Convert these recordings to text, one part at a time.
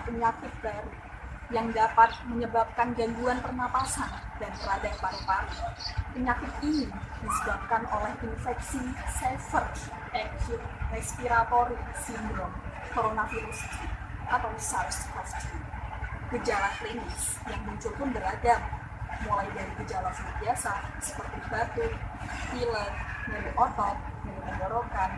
penyakit baru yang dapat menyebabkan gangguan pernapasan dan radang paru-paru. Penyakit ini disebabkan oleh infeksi Severe Acute Respiratory Syndrome coronavirus atau SARS-CoV-2. Gejala klinis yang muncul pun beragam, mulai dari gejala flu biasa seperti batuk, pilek, nyeri otot, nyeri tenggorokan,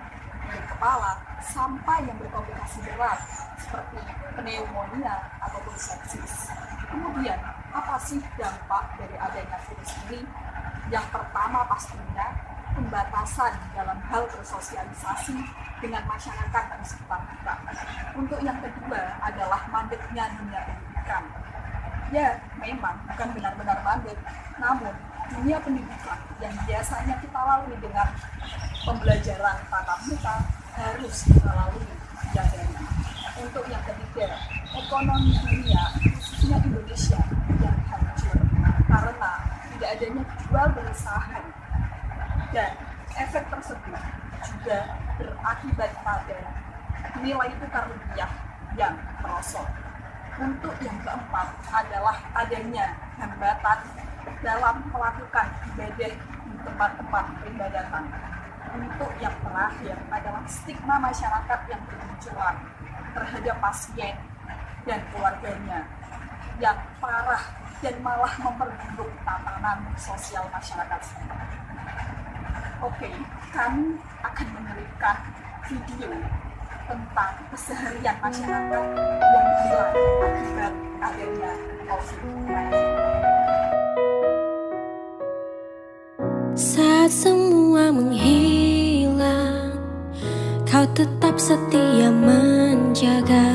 nyeri kepala, sampai yang berkomplikasi berat seperti pneumonia ataupun sepsis. Kemudian, apa sih dampak dari adanya virus ini? Yang pertama pastinya pembatasan dalam hal bersosialisasi dengan masyarakat dan sekitar kita. Untuk yang kedua adalah mandeknya dunia pendidikan. Ya, memang bukan benar-benar mandek, namun dunia pendidikan yang biasanya kita lalui dengan pembelajaran tatap muka harus kita lalui via daring. Untuk yang ketiga, ekonomi dunia, khususnya Indonesia, yang hancur karena tidak adanya jual beli saham, dan efek tersebut juga berakibat pada nilai tukar rupiah yang merosot. Untuk yang keempat adalah adanya hambatan dalam melakukan ibadah di tempat-tempat peribadatan. Untuk yang terakhir adalah stigma masyarakat yang bermunculan terhadap pasien dan keluarganya yang parah dan malah memperburuk tatanan sosial masyarakat. Oke, kami akan memberikan video tentang keseharian masyarakat yang hilang akibat adanya COVID-19. Saat semua menghilang, kau tetap setia menjaga.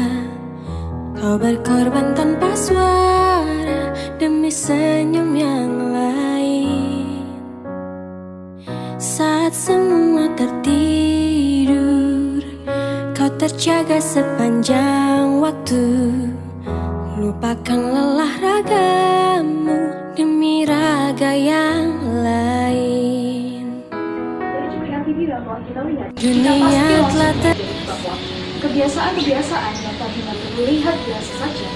Kau berkorban tanpa suara demi senyum yang lain. Saat semua tertidur, kau terjaga sepanjang waktu. Lupakan lelah ragamu demi raga yang lain. Dari cuplikan video yang telah kita lihat, Dunia kita pasti langsung telah menyadari bahwa kebiasaan-kebiasaan yang tadinya terlihat biasa saja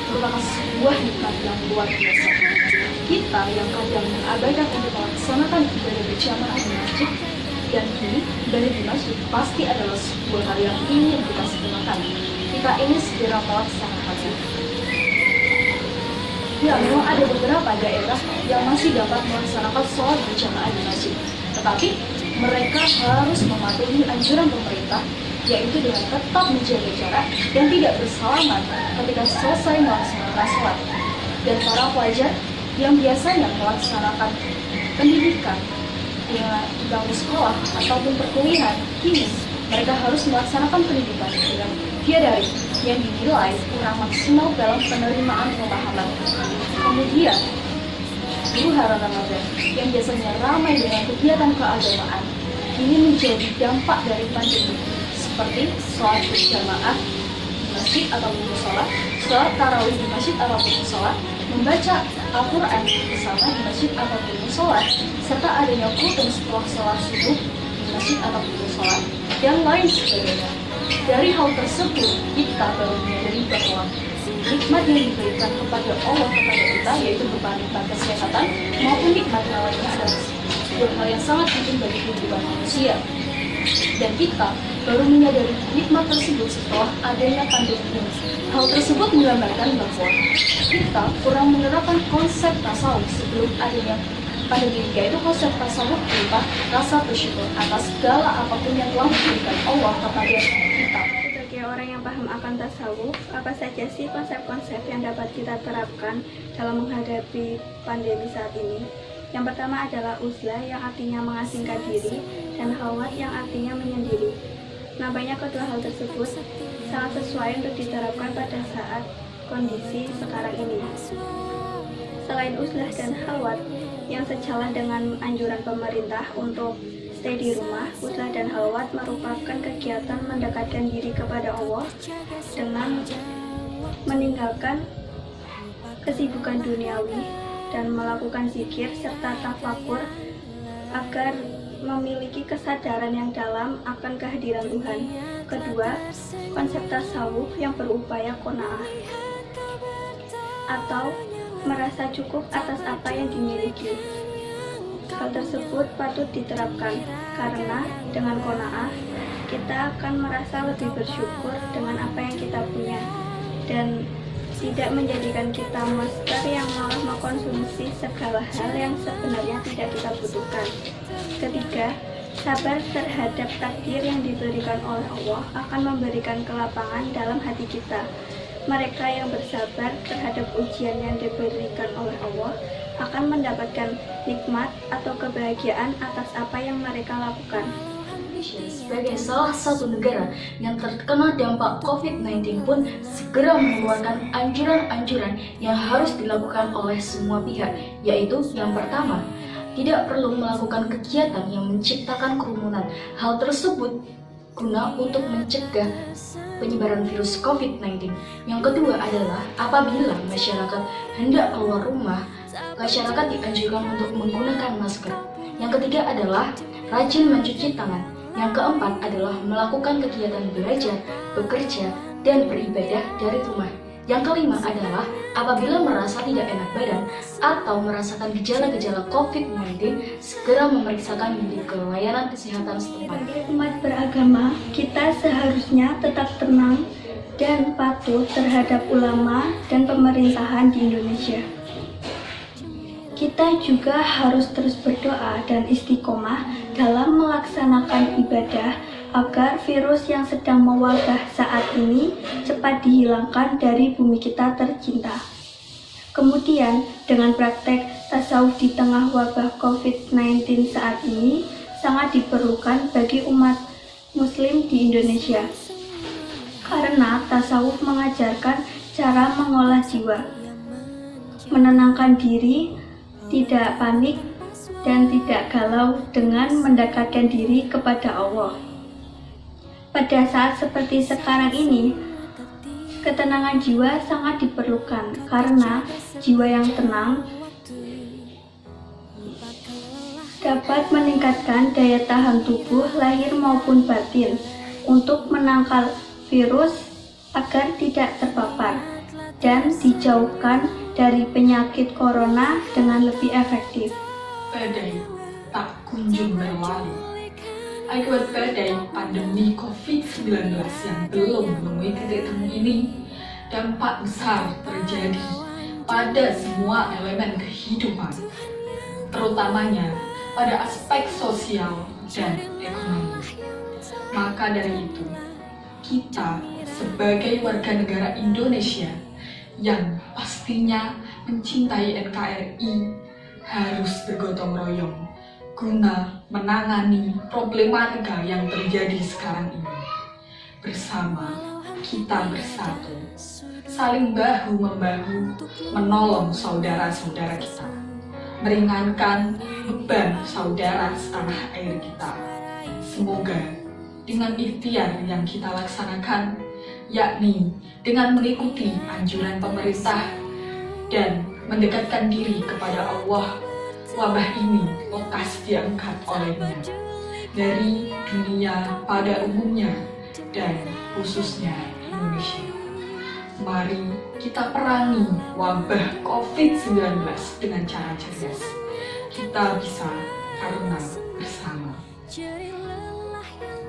merupakan sebuah nikmat yang luar biasa. Kita yang kadang mengabaikan untuk melaksanakan ibadah berjamaah di masjid, dan kini ibadah di masjid pasti adalah sebuah hal yang ingin kita sempurnakan. Kita ingin segera melaksanakannya. Ya, memang ada beberapa daerah yang masih dapat melaksanakan sholat berjamaah di masjid, tetapi mereka harus mematuhi anjuran pemerintah, yaitu dengan tetap menjaga jarak dan tidak bersalaman ketika selesai melaksanakan sholat. Dan para pelajar yang biasanya melaksanakan pendidikan di bangku sekolah ataupun perkuliahan, kini mereka harus melaksanakan pendidikan dengan via daring yang dinilai kurang maksimal dalam penerimaan pemahaman. Kemudian, guru hara Ramadan yang biasanya ramai dengan kegiatan keagamaan ini menjadi dampak dari pandemi, seperti sholat berjamaah di masjid ataupun musola, sholat tarawih di masjid ataupun musola, membaca Al-Quran bersama di masjid ataupun musola, serta adanya khutbah setelah sholat subuh di masjid ataupun musola, dan lain sebagainya. Dari hal tersebut, kita baru menyadari bahwa nikmat yang diberikan kepada Allah kepada kita, yaitu berupa nikmat kesehatan maupun nikmat lainnya adalah sebuah hal yang sangat penting bagi kehidupan manusia. Dan kita baru menyadari nikmat tersebut setelah adanya pandemi ini. Hal tersebut menggambarkan bahwa kita kurang menerapkan konsep tasawuf sebelum adanya pandemi, yaitu konsep tasawuf berupa rasa bersyukur atas segala apapun yang telah diberikan Allah kepada kita. Sebagai orang yang paham akan tasawuf, apa saja sih konsep-konsep yang dapat kita terapkan dalam menghadapi pandemi saat ini? Yang pertama adalah uzlah yang artinya mengasingkan diri, dan khalwat yang artinya menyendiri. Nampaknya kedua hal tersebut sangat sesuai untuk diterapkan pada saat kondisi sekarang ini. Selain uzlah dan khalwat yang sejalan dengan anjuran pemerintah untuk stay di rumah, uzlah dan khalwat merupakan kegiatan mendekatkan diri kepada Allah dengan meninggalkan kesibukan duniawi dan melakukan zikir serta tafakur agar memiliki kesadaran yang dalam akan kehadiran Tuhan. Kedua, konsep tasawuf yang berupaya qanaah atau merasa cukup atas apa yang dimiliki. Hal tersebut patut diterapkan karena dengan qanaah kita akan merasa lebih bersyukur dengan apa yang kita punya dan tidak menjadikan kita monster yang malah mengkonsumsi segala hal yang sebenarnya tidak kita butuhkan. Ketiga, sabar terhadap takdir yang diberikan oleh Allah akan memberikan kelapangan dalam hati kita. Mereka yang bersabar terhadap ujian yang diberikan oleh Allah akan mendapatkan nikmat atau kebahagiaan atas apa yang mereka lakukan. Indonesia sebagai salah satu negara yang terkena dampak COVID-19 pun segera mengeluarkan anjuran-anjuran yang harus dilakukan oleh semua pihak, yaitu yang pertama, tidak perlu melakukan kegiatan yang menciptakan kerumunan. Hal tersebut guna untuk mencegah penyebaran virus COVID-19. Yang kedua adalah apabila masyarakat hendak keluar rumah, masyarakat dianjurkan untuk menggunakan masker. Yang ketiga adalah rajin mencuci tangan. Yang keempat adalah melakukan kegiatan belajar, bekerja, dan beribadah dari rumah. Yang kelima adalah apabila merasa tidak enak badan atau merasakan gejala-gejala COVID-19, segera memeriksakan diri ke layanan kesehatan setempat. Sebagai umat beragama, kita seharusnya tetap tenang dan patuh terhadap ulama dan pemerintahan di Indonesia. Kita juga harus terus berdoa dan istiqomah dalam melaksanakan ibadah agar virus yang sedang mewabah saat ini cepat dihilangkan dari bumi kita tercinta. Kemudian, dengan praktek tasawuf di tengah wabah COVID-19 saat ini sangat diperlukan bagi umat Muslim di Indonesia. Karena tasawuf mengajarkan cara mengolah jiwa, menenangkan diri, tidak panik, dan tidak galau dengan mendekatkan diri kepada Allah. Pada saat seperti sekarang ini, ketenangan jiwa sangat diperlukan karena jiwa yang tenang dapat meningkatkan daya tahan tubuh lahir maupun batin untuk menangkal virus agar tidak terpapar dan dijauhkan dari penyakit corona dengan lebih efektif. Badai tak kunjung berlalu. Akibat badai pandemi COVID-19 yang belum menemui titik temu ini, dampak besar terjadi pada semua elemen kehidupan, terutamanya pada aspek sosial dan ekonomi. Maka dari itu, kita sebagai warga negara Indonesia yang pastinya mencintai NKRI harus bergotong royong guna menangani problematika yang terjadi sekarang ini. Bersama kita bersatu, saling bahu-membahu menolong saudara-saudara kita, meringankan beban saudara setanah air kita. Semoga dengan ikhtiar yang kita laksanakan, yakni dengan mengikuti anjuran pemerintah dan mendekatkan diri kepada Allah, wabah ini lekas diangkat olehnya dari dunia pada umumnya dan khususnya Indonesia. Mari kita perangi wabah COVID-19 dengan cara cerdas. Kita bisa karena bersama.